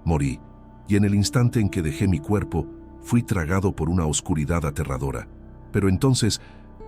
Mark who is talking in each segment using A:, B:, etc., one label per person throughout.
A: Morí, y en el instante en que dejé mi cuerpo, fui tragado por una oscuridad aterradora. Pero entonces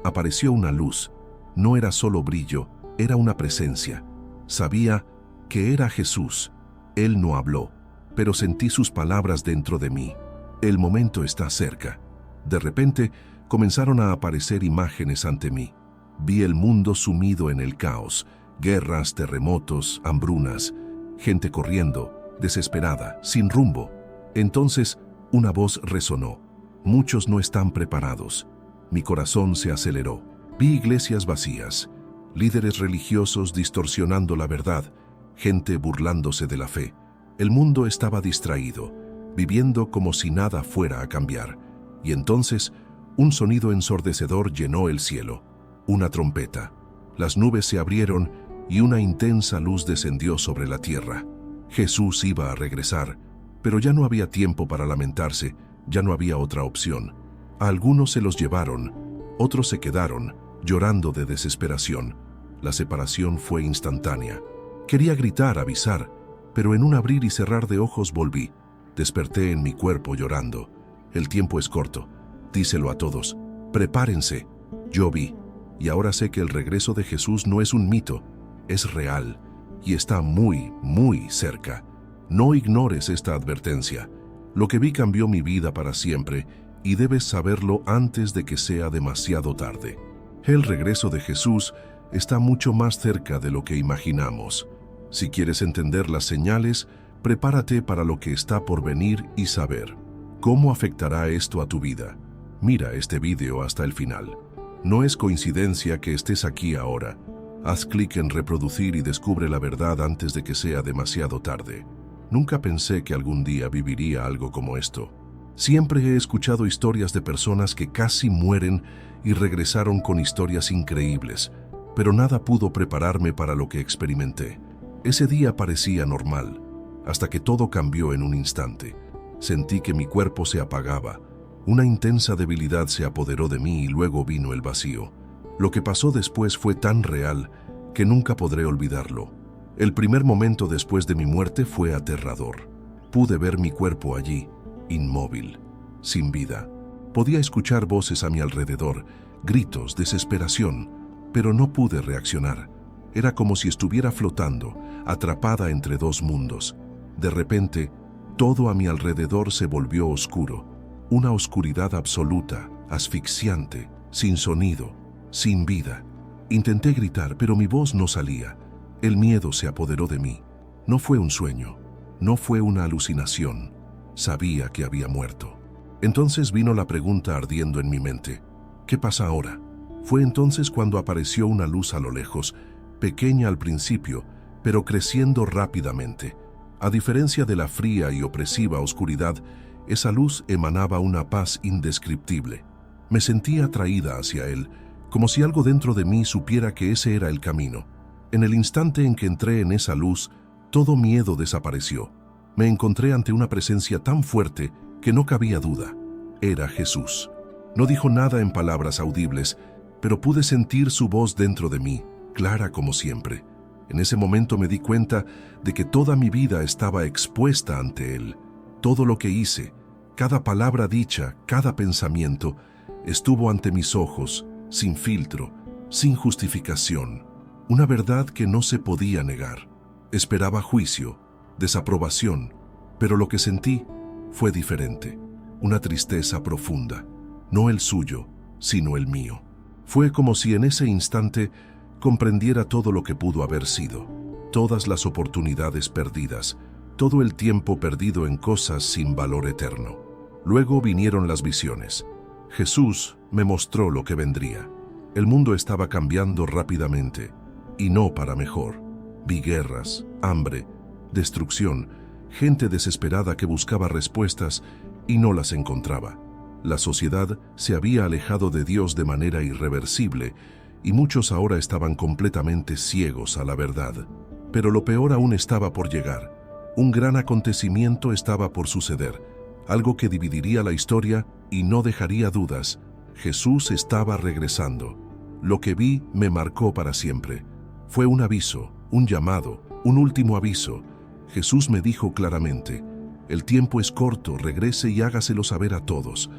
A: apareció una luz. No era solo brillo, era una presencia. Sabía que era Jesús. Él no habló, pero sentí sus palabras dentro de mí. El momento está cerca. De repente, comenzaron a aparecer imágenes ante mí. Vi el mundo sumido en el caos, guerras, terremotos, hambrunas, gente corriendo, desesperada, sin rumbo. Entonces, una voz resonó. Muchos no están preparados. Mi corazón se aceleró. Vi iglesias vacías, líderes religiosos distorsionando la verdad, gente burlándose de la fe. El mundo estaba distraído, viviendo como si nada fuera a cambiar. Y entonces, un sonido ensordecedor llenó el cielo. Una trompeta. Las nubes se abrieron y una intensa luz descendió sobre la tierra. Jesús iba a regresar, pero ya no había tiempo para lamentarse, ya no había otra opción. A algunos se los llevaron, otros se quedaron, llorando de desesperación. La separación fue instantánea. Quería gritar, avisar, pero en un abrir y cerrar de ojos volví. Desperté en mi cuerpo llorando. El tiempo es corto. Díselo a todos. Prepárense. Yo vi. Y ahora sé que el regreso de Jesús no es un mito, es real. Y está muy, muy cerca. No ignores esta advertencia. Lo que vi cambió mi vida para siempre y debes saberlo antes de que sea demasiado tarde. El regreso de Jesús está mucho más cerca de lo que imaginamos. Si quieres entender las señales, prepárate para lo que está por venir y saber. ¿Cómo afectará esto a tu vida? Mira este video hasta el final. No es coincidencia que estés aquí ahora. Haz clic en reproducir y descubre la verdad antes de que sea demasiado tarde. Nunca pensé que algún día viviría algo como esto. Siempre he escuchado historias de personas que casi mueren y regresaron con historias increíbles, pero nada pudo prepararme para lo que experimenté. Ese día parecía normal, hasta que todo cambió en un instante. Sentí que mi cuerpo se apagaba. Una intensa debilidad se apoderó de mí y luego vino el vacío. Lo que pasó después fue tan real que nunca podré olvidarlo. El primer momento después de mi muerte fue aterrador. Pude ver mi cuerpo allí, inmóvil, sin vida. Podía escuchar voces a mi alrededor, gritos, desesperación, pero no pude reaccionar. Era como si estuviera flotando, atrapada entre dos mundos. De repente, todo a mi alrededor se volvió oscuro. Una oscuridad absoluta, asfixiante, sin sonido, sin vida. Intenté gritar, pero mi voz no salía. El miedo se apoderó de mí. No fue un sueño, no fue una alucinación. Sabía que había muerto. Entonces vino la pregunta ardiendo en mi mente. ¿Qué pasa ahora? Fue entonces cuando apareció una luz a lo lejos, pequeña al principio, pero creciendo rápidamente. A diferencia de la fría y opresiva oscuridad, esa luz emanaba una paz indescriptible. Me sentía atraída hacia él, como si algo dentro de mí supiera que ese era el camino. En el instante en que entré en esa luz, todo miedo desapareció. Me encontré ante una presencia tan fuerte que no cabía duda. Era Jesús. No dijo nada en palabras audibles, pero pude sentir su voz dentro de mí, clara como siempre. En ese momento me di cuenta de que toda mi vida estaba expuesta ante Él. Todo lo que hice, cada palabra dicha, cada pensamiento, estuvo ante mis ojos, sin filtro, sin justificación. Una verdad que no se podía negar. Esperaba juicio, desaprobación, pero lo que sentí fue diferente. Una tristeza profunda, no el suyo, sino el mío. Fue como si en ese instante comprendiera todo lo que pudo haber sido, todas las oportunidades perdidas, todo el tiempo perdido en cosas sin valor eterno. Luego vinieron las visiones. Jesús me mostró lo que vendría. El mundo estaba cambiando rápidamente, y no para mejor. Vi guerras, hambre, destrucción, gente desesperada que buscaba respuestas y no las encontraba. La sociedad se había alejado de Dios de manera irreversible y muchos ahora estaban completamente ciegos a la verdad. Pero lo peor aún estaba por llegar. Un gran acontecimiento estaba por suceder, algo que dividiría la historia y no dejaría dudas. Jesús estaba regresando. Lo que vi me marcó para siempre. Fue un aviso, un llamado, un último aviso. Jesús me dijo claramente, El tiempo es corto, regrese y hágaselo saber a todos.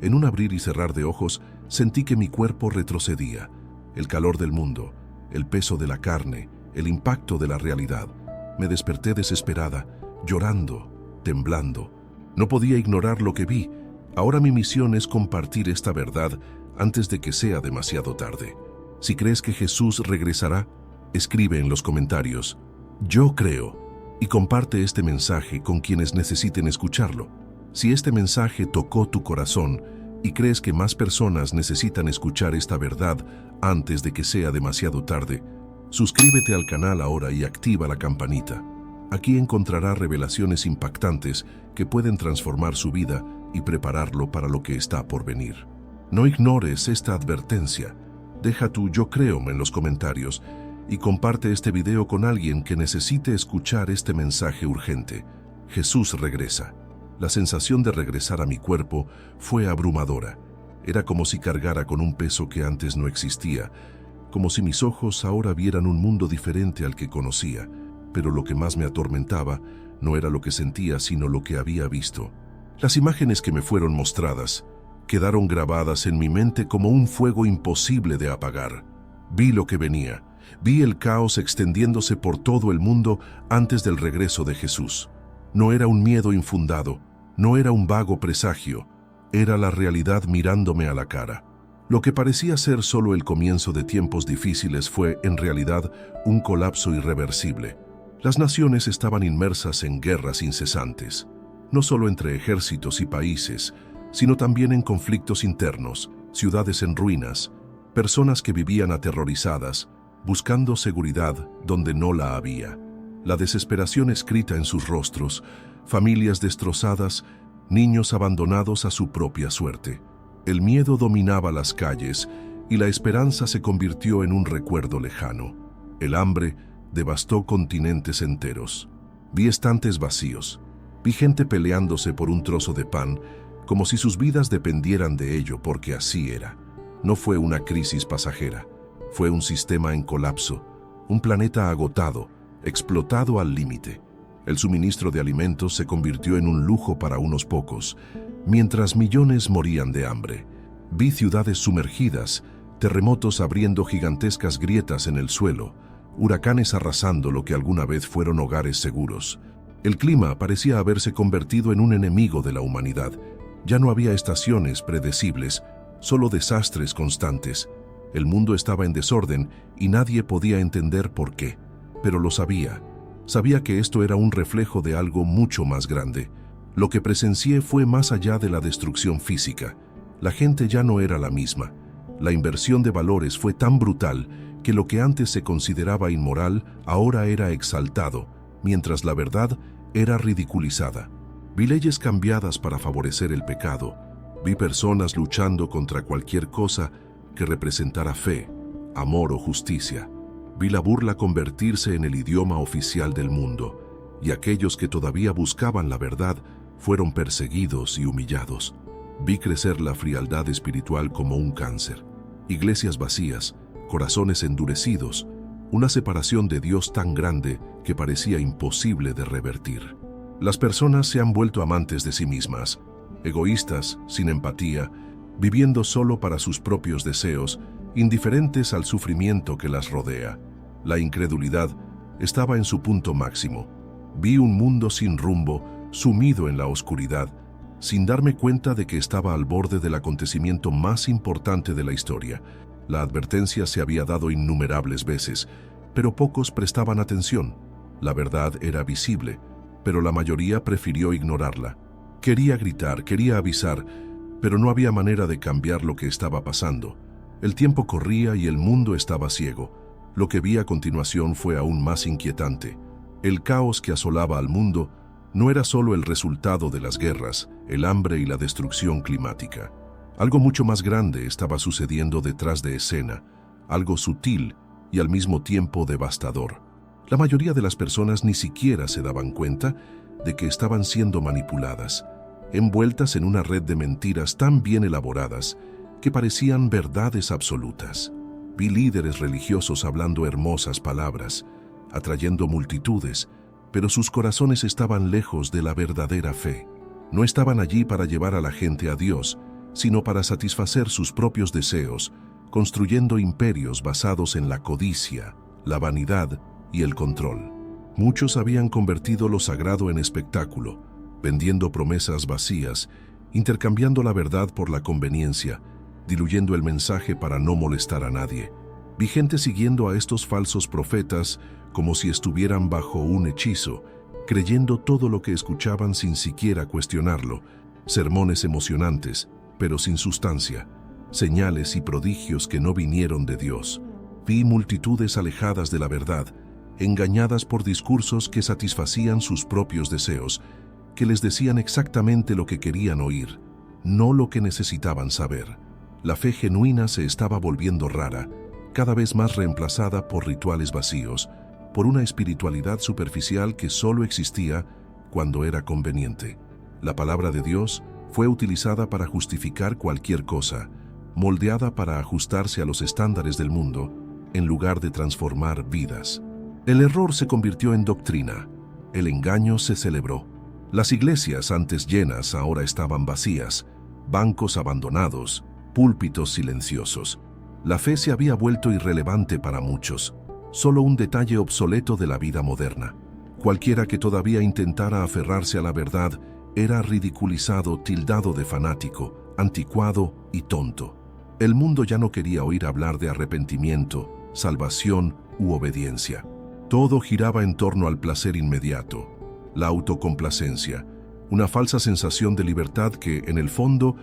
A: En un abrir y cerrar de ojos, sentí que mi cuerpo retrocedía. El calor del mundo, el peso de la carne, el impacto de la realidad. Me desperté desesperada, llorando, temblando. No podía ignorar lo que vi. Ahora mi misión es compartir esta verdad antes de que sea demasiado tarde. Si crees que Jesús regresará, escribe en los comentarios: "Yo creo", y comparte este mensaje con quienes necesiten escucharlo. Si este mensaje tocó tu corazón y crees que más personas necesitan escuchar esta verdad antes de que sea demasiado tarde, suscríbete al canal ahora y activa la campanita. Aquí encontrará revelaciones impactantes que pueden transformar su vida y prepararlo para lo que está por venir. No ignores esta advertencia. Deja tu "yo creo" en los comentarios y comparte este video con alguien que necesite escuchar este mensaje urgente. Jesús regresa. La sensación de regresar a mi cuerpo fue abrumadora. Era como si cargara con un peso que antes no existía, como si mis ojos ahora vieran un mundo diferente al que conocía. Pero lo que más me atormentaba no era lo que sentía, sino lo que había visto. Las imágenes que me fueron mostradas quedaron grabadas en mi mente como un fuego imposible de apagar. Vi lo que venía. Vi el caos extendiéndose por todo el mundo antes del regreso de Jesús. No era un miedo infundado, no era un vago presagio, era la realidad mirándome a la cara. Lo que parecía ser solo el comienzo de tiempos difíciles fue, en realidad, un colapso irreversible. Las naciones estaban inmersas en guerras incesantes, no solo entre ejércitos y países, sino también en conflictos internos, ciudades en ruinas, personas que vivían aterrorizadas, buscando seguridad donde no la había. La desesperación escrita en sus rostros, familias destrozadas, niños abandonados a su propia suerte. El miedo dominaba las calles y la esperanza se convirtió en un recuerdo lejano. El hambre devastó continentes enteros. Vi estantes vacíos. Vi gente peleándose por un trozo de pan, como si sus vidas dependieran de ello, porque así era. No fue una crisis pasajera. Fue un sistema en colapso, un planeta agotado, explotado al límite. El suministro de alimentos se convirtió en un lujo para unos pocos, mientras millones morían de hambre. Vi ciudades sumergidas, terremotos abriendo gigantescas grietas en el suelo, huracanes arrasando lo que alguna vez fueron hogares seguros. El clima parecía haberse convertido en un enemigo de la humanidad. Ya no había estaciones predecibles, solo desastres constantes. El mundo estaba en desorden y nadie podía entender por qué. Pero lo sabía. Sabía que esto era un reflejo de algo mucho más grande. Lo que presencié fue más allá de la destrucción física. La gente ya no era la misma. La inversión de valores fue tan brutal que lo que antes se consideraba inmoral ahora era exaltado, mientras la verdad era ridiculizada. Vi leyes cambiadas para favorecer el pecado. Vi personas luchando contra cualquier cosa que representara fe, amor o justicia. Vi la burla convertirse en el idioma oficial del mundo, y aquellos que todavía buscaban la verdad fueron perseguidos y humillados. Vi crecer la frialdad espiritual como un cáncer. Iglesias vacías, corazones endurecidos, una separación de Dios tan grande que parecía imposible de revertir. Las personas se han vuelto amantes de sí mismas, egoístas, sin empatía, viviendo solo para sus propios deseos, indiferentes al sufrimiento que las rodea. La incredulidad estaba en su punto máximo. Vi un mundo sin rumbo, sumido en la oscuridad, sin darme cuenta de que estaba al borde del acontecimiento más importante de la historia. La advertencia se había dado innumerables veces, pero pocos prestaban atención. La verdad era visible, pero la mayoría prefirió ignorarla. Quería gritar, quería avisar, pero no había manera de cambiar lo que estaba pasando. El tiempo corría y el mundo estaba ciego. Lo que vi a continuación fue aún más inquietante. El caos que asolaba al mundo no era solo el resultado de las guerras, el hambre y la destrucción climática. Algo mucho más grande estaba sucediendo detrás de escena, algo sutil y al mismo tiempo devastador. La mayoría de las personas ni siquiera se daban cuenta de que estaban siendo manipuladas, envueltas en una red de mentiras tan bien elaboradas que parecían verdades absolutas. Vi líderes religiosos hablando hermosas palabras, atrayendo multitudes, pero sus corazones estaban lejos de la verdadera fe. No estaban allí para llevar a la gente a Dios, sino para satisfacer sus propios deseos, construyendo imperios basados en la codicia, la vanidad y el control. Muchos habían convertido lo sagrado en espectáculo, vendiendo promesas vacías, intercambiando la verdad por la conveniencia, diluyendo el mensaje para no molestar a nadie. Vi gente siguiendo a estos falsos profetas como si estuvieran bajo un hechizo, creyendo todo lo que escuchaban sin siquiera cuestionarlo, sermones emocionantes, pero sin sustancia, señales y prodigios que no vinieron de Dios. Vi multitudes alejadas de la verdad, engañadas por discursos que satisfacían sus propios deseos, que les decían exactamente lo que querían oír, no lo que necesitaban saber. La fe genuina se estaba volviendo rara, cada vez más reemplazada por rituales vacíos, por una espiritualidad superficial que solo existía cuando era conveniente. La palabra de Dios fue utilizada para justificar cualquier cosa, moldeada para ajustarse a los estándares del mundo, en lugar de transformar vidas. El error se convirtió en doctrina, el engaño se celebró. Las iglesias antes llenas ahora estaban vacías, bancos abandonados, púlpitos silenciosos. La fe se había vuelto irrelevante para muchos, solo un detalle obsoleto de la vida moderna. Cualquiera que todavía intentara aferrarse a la verdad era ridiculizado, tildado de fanático, anticuado y tonto. El mundo ya no quería oír hablar de arrepentimiento, salvación u obediencia. Todo giraba en torno al placer inmediato, la autocomplacencia, una falsa sensación de libertad que, en el fondo,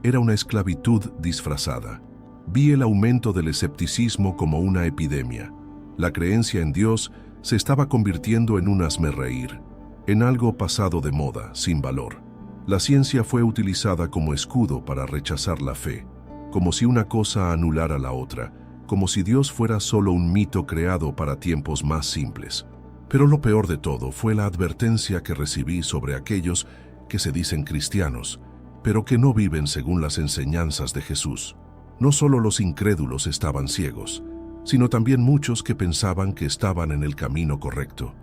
A: era una esclavitud disfrazada. Vi el aumento del escepticismo como una epidemia. La creencia en Dios se estaba convirtiendo en un hazmerreír, en algo pasado de moda, sin valor. La ciencia fue utilizada como escudo para rechazar la fe, como si una cosa anulara la otra, como si Dios fuera solo un mito creado para tiempos más simples. Pero lo peor de todo fue la advertencia que recibí sobre aquellos que se dicen cristianos, pero que no viven según las enseñanzas de Jesús. No solo los incrédulos estaban ciegos, sino también muchos que pensaban que estaban en el camino correcto.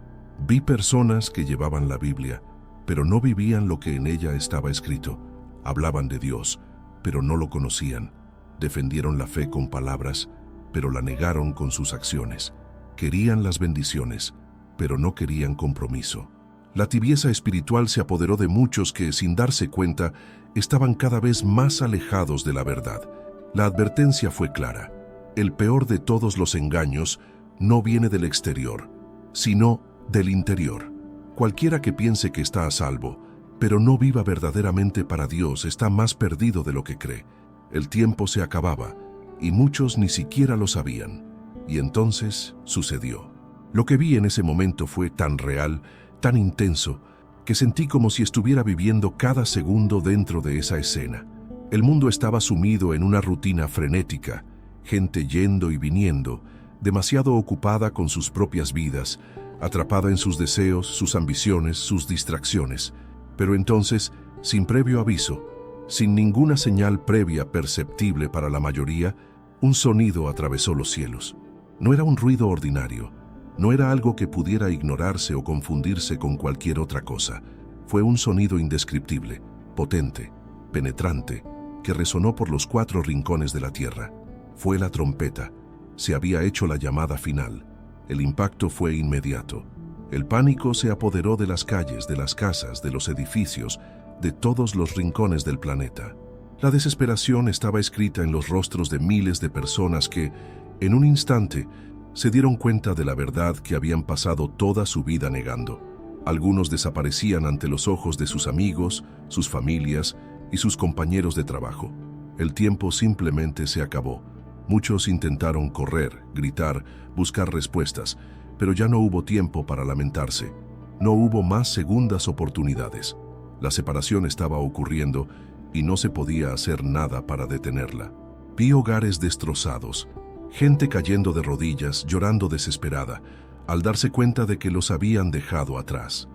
A: Vi personas que llevaban la Biblia, pero no vivían lo que en ella estaba escrito. Hablaban de Dios, pero no lo conocían. Defendieron la fe con palabras, pero la negaron con sus acciones. Querían las bendiciones, pero no querían compromiso. La tibieza espiritual se apoderó de muchos que, sin darse cuenta, estaban cada vez más alejados de la verdad. La advertencia fue clara. El peor de todos los engaños no viene del exterior, sino del interior. Cualquiera que piense que está a salvo, pero no viva verdaderamente para Dios, está más perdido de lo que cree. El tiempo se acababa, y muchos ni siquiera lo sabían. Y entonces sucedió. Lo que vi en ese momento fue tan real, tan intenso, que sentí como si estuviera viviendo cada segundo dentro de esa escena. El mundo estaba sumido en una rutina frenética, gente yendo y viniendo, demasiado ocupada con sus propias vidas, atrapada en sus deseos, sus ambiciones, sus distracciones. Pero entonces, sin previo aviso, sin ninguna señal previa perceptible para la mayoría, un sonido atravesó los cielos. No era un ruido ordinario, no era algo que pudiera ignorarse o confundirse con cualquier otra cosa. Fue un sonido indescriptible, potente, penetrante, que resonó por los 4 rincones de la tierra. Fue la trompeta. Se había hecho la llamada final. El impacto fue inmediato. El pánico se apoderó de las calles, de las casas, de los edificios, de todos los rincones del planeta. La desesperación estaba escrita en los rostros de miles de personas que, en un instante, se dieron cuenta de la verdad que habían pasado toda su vida negando. Algunos desaparecían ante los ojos de sus amigos, sus familias y sus compañeros de trabajo. El tiempo simplemente se acabó. Muchos intentaron correr, gritar, buscar respuestas, pero ya no hubo tiempo para lamentarse. No hubo más segundas oportunidades. La separación estaba ocurriendo y no se podía hacer nada para detenerla. Vi hogares destrozados, gente cayendo de rodillas, llorando desesperada, al darse cuenta de que los habían dejado atrás.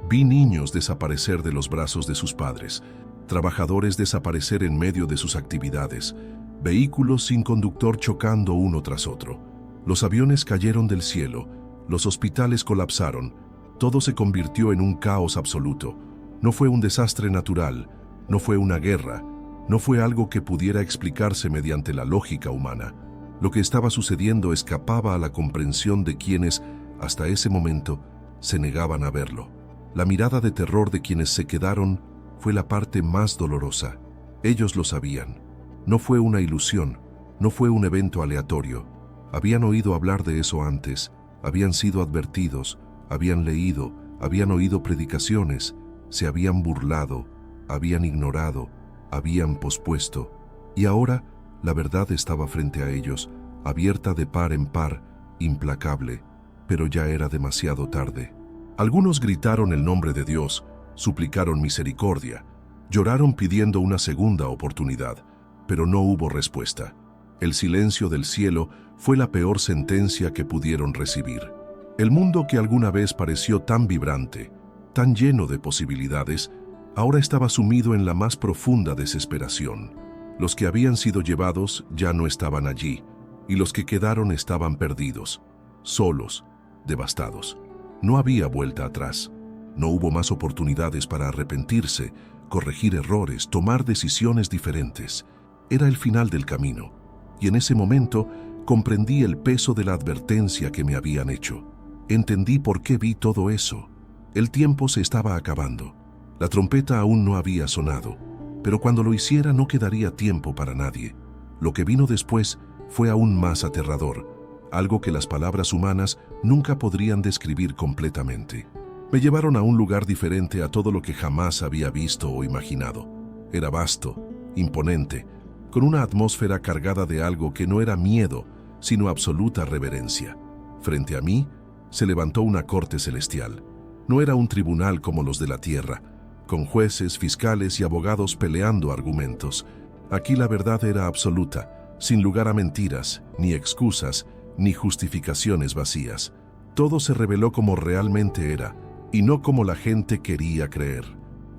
A: Vi niños desaparecer de los brazos de sus padres, trabajadores desaparecer en medio de sus actividades, vehículos sin conductor chocando uno tras otro. Los aviones cayeron del cielo, los hospitales colapsaron, Todo se convirtió en un caos absoluto. No fue un desastre natural, no fue una guerra, no fue algo que pudiera explicarse mediante la lógica humana. Lo que estaba sucediendo escapaba a la comprensión de quienes, hasta ese momento, se negaban a verlo. La mirada de terror de quienes se quedaron fue la parte más dolorosa. Ellos lo sabían. No fue una ilusión, no fue un evento aleatorio. Habían oído hablar de eso antes, habían sido advertidos, habían leído, habían oído predicaciones, se habían burlado, habían ignorado, habían pospuesto. Y ahora la verdad estaba frente a ellos, abierta de par en par, implacable, pero ya era demasiado tarde. Algunos gritaron el nombre de Dios, suplicaron misericordia, lloraron pidiendo una segunda oportunidad, pero no hubo respuesta. El silencio del cielo fue la peor sentencia que pudieron recibir. El mundo que alguna vez pareció tan vibrante, tan lleno de posibilidades, ahora estaba sumido en la más profunda desesperación. Los que habían sido llevados ya no estaban allí, y los que quedaron estaban perdidos, solos, devastados. No había vuelta atrás. No hubo más oportunidades para arrepentirse, corregir errores, tomar decisiones diferentes. Era el final del camino, y en ese momento comprendí el peso de la advertencia que me habían hecho. Entendí por qué vi todo eso. El tiempo se estaba acabando. La trompeta aún no había sonado, pero cuando lo hiciera no quedaría tiempo para nadie. Lo que vino después fue aún más aterrador, algo que las palabras humanas nunca podrían describir completamente. Me llevaron a un lugar diferente a todo lo que jamás había visto o imaginado. Era vasto, imponente, con una atmósfera cargada de algo que no era miedo, sino absoluta reverencia. Frente a mí se levantó una corte celestial. No era un tribunal como los de la tierra, con jueces, fiscales y abogados peleando argumentos. Aquí la verdad era absoluta, sin lugar a mentiras, ni excusas, ni justificaciones vacías. Todo se reveló como realmente era, y no como la gente quería creer.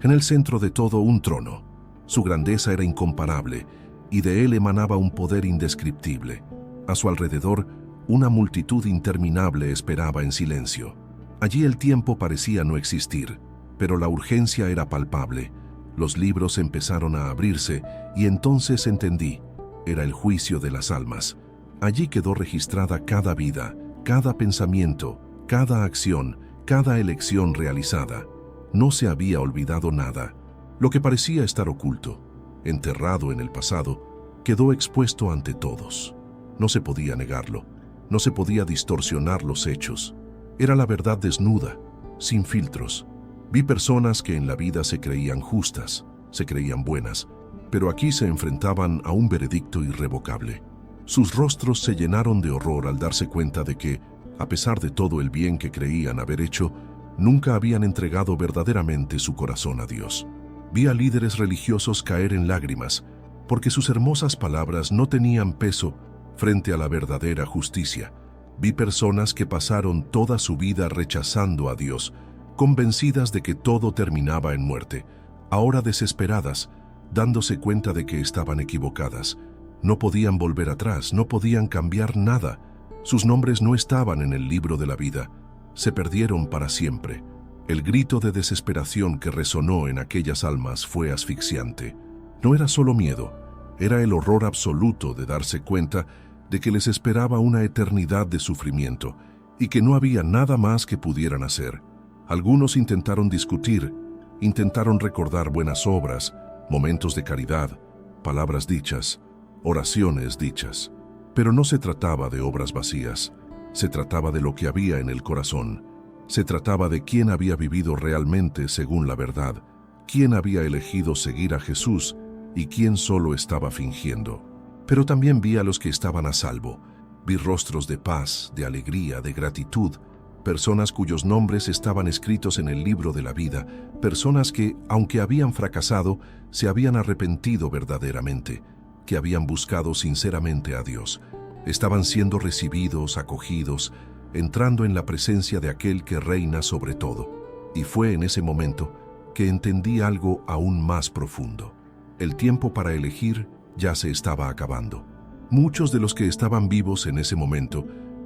A: En el centro de todo, un trono. Su grandeza era incomparable, y de él emanaba un poder indescriptible. A su alrededor, una multitud interminable esperaba en silencio. Allí el tiempo parecía no existir, pero la urgencia era palpable. Los libros empezaron a abrirse, y entonces entendí. Era el juicio de las almas. Allí quedó registrada cada vida, cada pensamiento, cada acción, cada elección realizada. No se había olvidado nada. Lo que parecía estar oculto, enterrado en el pasado, quedó expuesto ante todos. No se podía negarlo, no se podía distorsionar los hechos. Era la verdad desnuda, sin filtros. Vi personas que en la vida se creían justas, se creían buenas, pero aquí se enfrentaban a un veredicto irrevocable. Sus rostros se llenaron de horror al darse cuenta de que, a pesar de todo el bien que creían haber hecho, nunca habían entregado verdaderamente su corazón a Dios. Vi a líderes religiosos caer en lágrimas, porque sus hermosas palabras no tenían peso frente a la verdadera justicia. Vi personas que pasaron toda su vida rechazando a Dios, convencidas de que todo terminaba en muerte, ahora desesperadas, dándose cuenta de que estaban equivocadas. No podían volver atrás, no podían cambiar nada. Sus nombres no estaban en el libro de la vida. Se perdieron para siempre. El grito de desesperación que resonó en aquellas almas fue asfixiante. No era solo miedo, era el horror absoluto de darse cuenta de que les esperaba una eternidad de sufrimiento y que no había nada más que pudieran hacer. Algunos intentaron discutir, intentaron recordar buenas obras, momentos de caridad, palabras dichas, oraciones dichas. Pero no se trataba de obras vacías, se trataba de lo que había en el corazón. Se trataba de quién había vivido realmente según la verdad, quién había elegido seguir a Jesús y quién solo estaba fingiendo. Pero también vi a los que estaban a salvo. Vi rostros de paz, de alegría, de gratitud, personas cuyos nombres estaban escritos en el libro de la vida, personas que, aunque habían fracasado, se habían arrepentido verdaderamente, que habían buscado sinceramente a Dios. Estaban siendo recibidos, acogidos, entrando en la presencia de aquel que reina sobre todo. Y fue en ese momento que entendí algo aún más profundo. El tiempo para elegir ya se estaba acabando. Muchos de los que estaban vivos en ese momento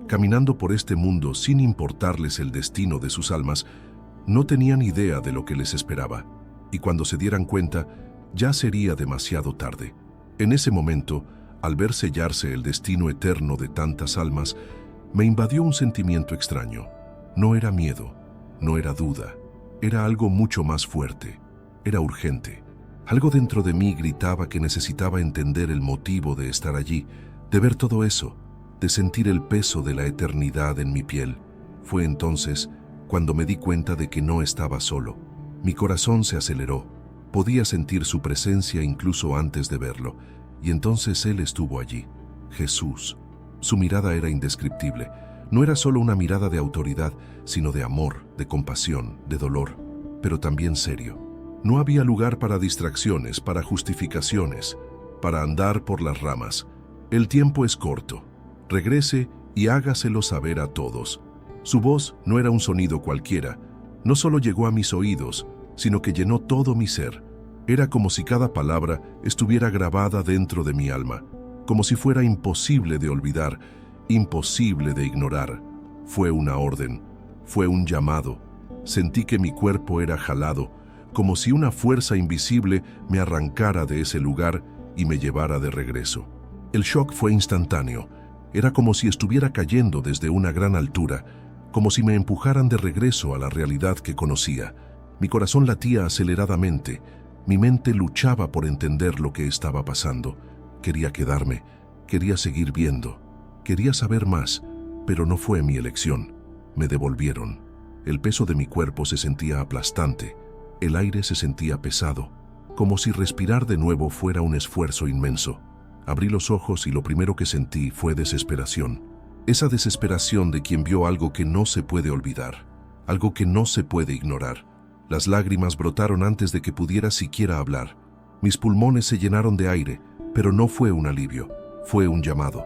A: caminando por este mundo sin importarles el destino de sus almas, no tenían idea de lo que les esperaba, y cuando se dieran cuenta, ya sería demasiado tarde. En ese momento, al ver sellarse el destino eterno de tantas almas, me invadió un sentimiento extraño. No era miedo, no era duda, era algo mucho más fuerte, era urgente. Algo dentro de mí gritaba que necesitaba entender el motivo de estar allí, de ver todo eso, de sentir el peso de la eternidad en mi piel. Fue entonces cuando me di cuenta de que no estaba solo. Mi corazón se aceleró, podía sentir su presencia incluso antes de verlo, y entonces Él estuvo allí, Jesús. Su mirada era indescriptible. No era solo una mirada de autoridad, sino de amor, de compasión, de dolor, pero también serio. No había lugar para distracciones, para justificaciones, para andar por las ramas. El tiempo es corto. Regrese y hágaselo saber a todos. Su voz no era un sonido cualquiera. No solo llegó a mis oídos, sino que llenó todo mi ser. Era como si cada palabra estuviera grabada dentro de mi alma, como si fuera imposible de olvidar, imposible de ignorar. Fue una orden, fue un llamado. Sentí que mi cuerpo era jalado, como si una fuerza invisible me arrancara de ese lugar y me llevara de regreso. El shock fue instantáneo. Era como si estuviera cayendo desde una gran altura, como si me empujaran de regreso a la realidad que conocía. Mi corazón latía aceleradamente. Mi mente luchaba por entender lo que estaba pasando. Quería quedarme, quería seguir viendo, quería saber más, pero no fue mi elección. Me devolvieron. El peso de mi cuerpo se sentía aplastante. El aire se sentía pesado, como si respirar de nuevo fuera un esfuerzo inmenso. Abrí los ojos y lo primero que sentí fue desesperación. Esa desesperación de quien vio algo que no se puede olvidar, algo que no se puede ignorar. Las lágrimas brotaron antes de que pudiera siquiera hablar. Mis pulmones se llenaron de aire, pero no fue un alivio, fue un llamado.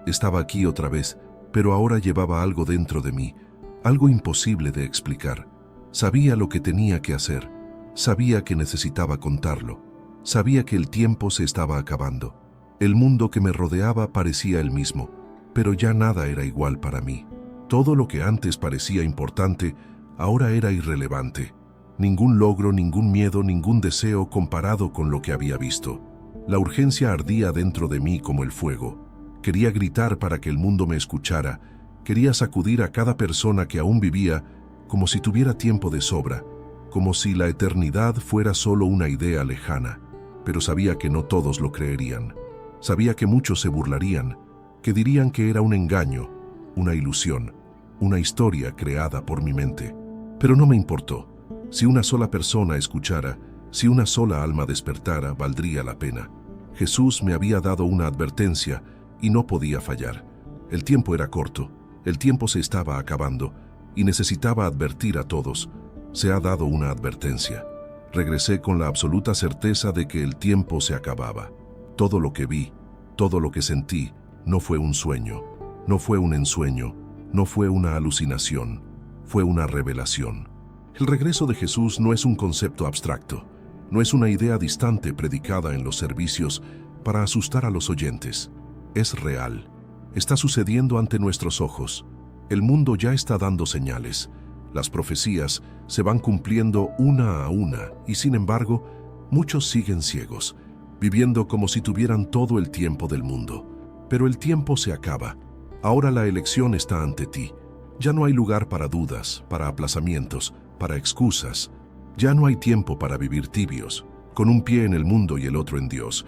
A: Estaba aquí otra vez, pero ahora llevaba algo dentro de mí, algo imposible de explicar. Sabía lo que tenía que hacer, sabía que necesitaba contarlo, sabía que el tiempo se estaba acabando. El mundo que me rodeaba parecía el mismo, pero ya nada era igual para mí. Todo lo que antes parecía importante, ahora era irrelevante. Ningún logro, ningún miedo, ningún deseo comparado con lo que había visto. La urgencia ardía dentro de mí como el fuego. Quería gritar para que el mundo me escuchara. Quería sacudir a cada persona que aún vivía como si tuviera tiempo de sobra, como si la eternidad fuera solo una idea lejana. Pero sabía que no todos lo creerían. Sabía que muchos se burlarían, que dirían que era un engaño, una ilusión, una historia creada por mi mente. Pero no me importó. Si una sola persona escuchara, si una sola alma despertara, valdría la pena. Jesús me había dado una advertencia y no podía fallar. El tiempo era corto, el tiempo se estaba acabando y necesitaba advertir a todos. Se ha dado una advertencia. Regresé con la absoluta certeza de que el tiempo se acababa. Todo lo que vi, todo lo que sentí, no fue un sueño, no fue un ensueño, no fue una alucinación, fue una revelación. El regreso de Jesús no es un concepto abstracto, no es una idea distante predicada en los servicios para asustar a los oyentes. Es real, está sucediendo ante nuestros ojos. El mundo ya está dando señales. Las profecías se van cumpliendo una a una y, sin embargo, muchos siguen ciegos, viviendo como si tuvieran todo el tiempo del mundo. Pero el tiempo se acaba. Ahora la elección está ante ti. Ya no hay lugar para dudas, para aplazamientos, para excusas. Ya no hay tiempo para vivir tibios, con un pie en el mundo y el otro en Dios,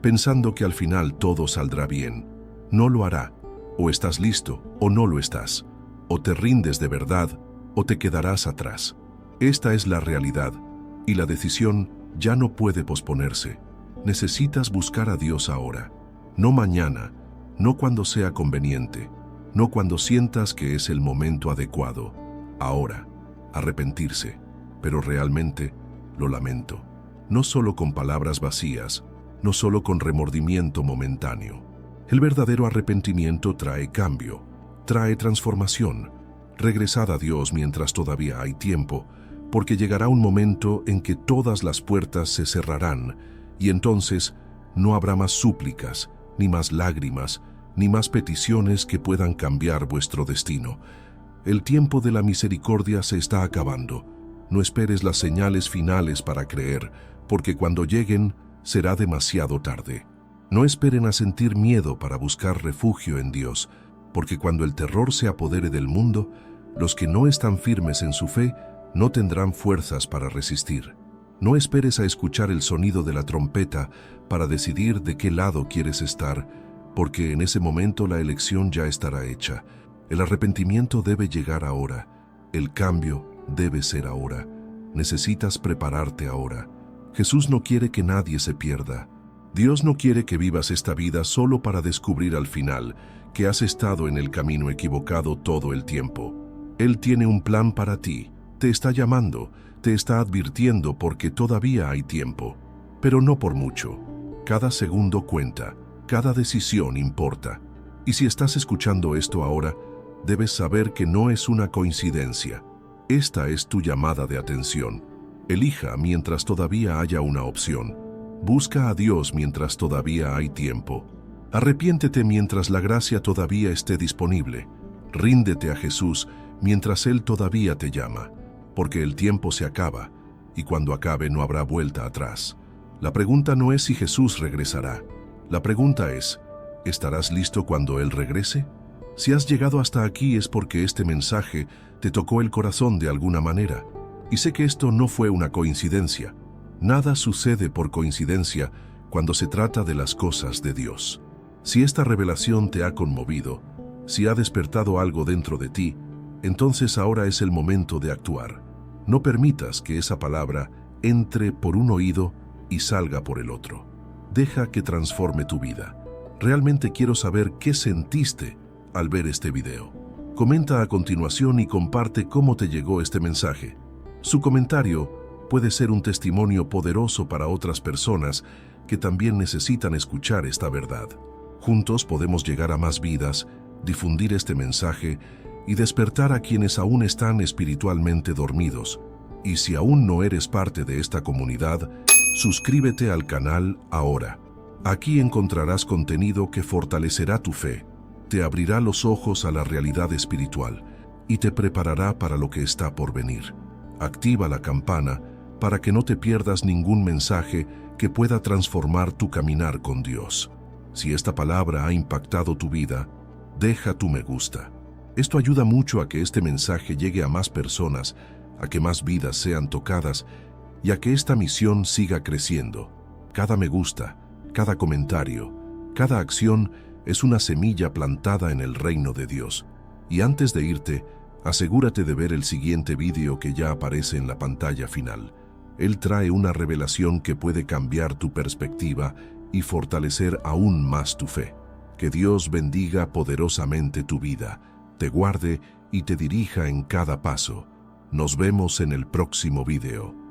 A: pensando que al final todo saldrá bien. No lo hará. O estás listo o no lo estás. O te rindes de verdad o te quedarás atrás. Esta es la realidad y la decisión ya no puede posponerse. Necesitas buscar a Dios ahora, no mañana, no cuando sea conveniente, no cuando sientas que es el momento adecuado. Ahora, arrepentirse, pero realmente lo lamento. No solo con palabras vacías, no solo con remordimiento momentáneo. El verdadero arrepentimiento trae cambio, trae transformación. Regresad a Dios mientras todavía hay tiempo, porque llegará un momento en que todas las puertas se cerrarán y entonces no habrá más súplicas, ni más lágrimas, ni más peticiones que puedan cambiar vuestro destino. El tiempo de la misericordia se está acabando. No esperes las señales finales para creer, porque cuando lleguen será demasiado tarde. No esperen a sentir miedo para buscar refugio en Dios, porque cuando el terror se apodere del mundo, los que no están firmes en su fe no tendrán fuerzas para resistir. No esperes a escuchar el sonido de la trompeta para decidir de qué lado quieres estar, porque en ese momento la elección ya estará hecha. El arrepentimiento debe llegar ahora. El cambio debe ser ahora. Necesitas prepararte ahora. Jesús no quiere que nadie se pierda. Dios no quiere que vivas esta vida solo para descubrir al final que has estado en el camino equivocado todo el tiempo. Él tiene un plan para ti. Te está llamando, te está advirtiendo porque todavía hay tiempo. Pero no por mucho. Cada segundo cuenta, cada decisión importa. Y si estás escuchando esto ahora, debes saber que no es una coincidencia. Esta es tu llamada de atención. Elija mientras todavía haya una opción. Busca a Dios mientras todavía hay tiempo. Arrepiéntete mientras la gracia todavía esté disponible. Ríndete a Jesús mientras Él todavía te llama, porque el tiempo se acaba, y cuando acabe no habrá vuelta atrás. La pregunta no es si Jesús regresará. La pregunta es, ¿estarás listo cuando Él regrese? Si has llegado hasta aquí es porque este mensaje te tocó el corazón de alguna manera. Y sé que esto no fue una coincidencia. Nada sucede por coincidencia cuando se trata de las cosas de Dios. Si esta revelación te ha conmovido, si ha despertado algo dentro de ti, entonces ahora es el momento de actuar. No permitas que esa palabra entre por un oído y salga por el otro. Deja que transforme tu vida. Realmente quiero saber qué sentiste al ver este video. Comenta a continuación y comparte cómo te llegó este mensaje. Su comentario puede ser un testimonio poderoso para otras personas que también necesitan escuchar esta verdad. Juntos podemos llegar a más vidas, difundir este mensaje y despertar a quienes aún están espiritualmente dormidos. Y si aún no eres parte de esta comunidad, suscríbete al canal ahora. Aquí encontrarás contenido que fortalecerá tu fe, te abrirá los ojos a la realidad espiritual y te preparará para lo que está por venir. Activa la campana para que no te pierdas ningún mensaje que pueda transformar tu caminar con Dios. Si esta palabra ha impactado tu vida, deja tu me gusta. Esto ayuda mucho a que este mensaje llegue a más personas, a que más vidas sean tocadas y a que esta misión siga creciendo. Cada me gusta, cada comentario, cada acción es una semilla plantada en el reino de Dios. Y antes de irte, asegúrate de ver el siguiente vídeo que ya aparece en la pantalla final. Él trae una revelación que puede cambiar tu perspectiva y fortalecer aún más tu fe. Que Dios bendiga poderosamente tu vida, te guarde y te dirija en cada paso. Nos vemos en el próximo video.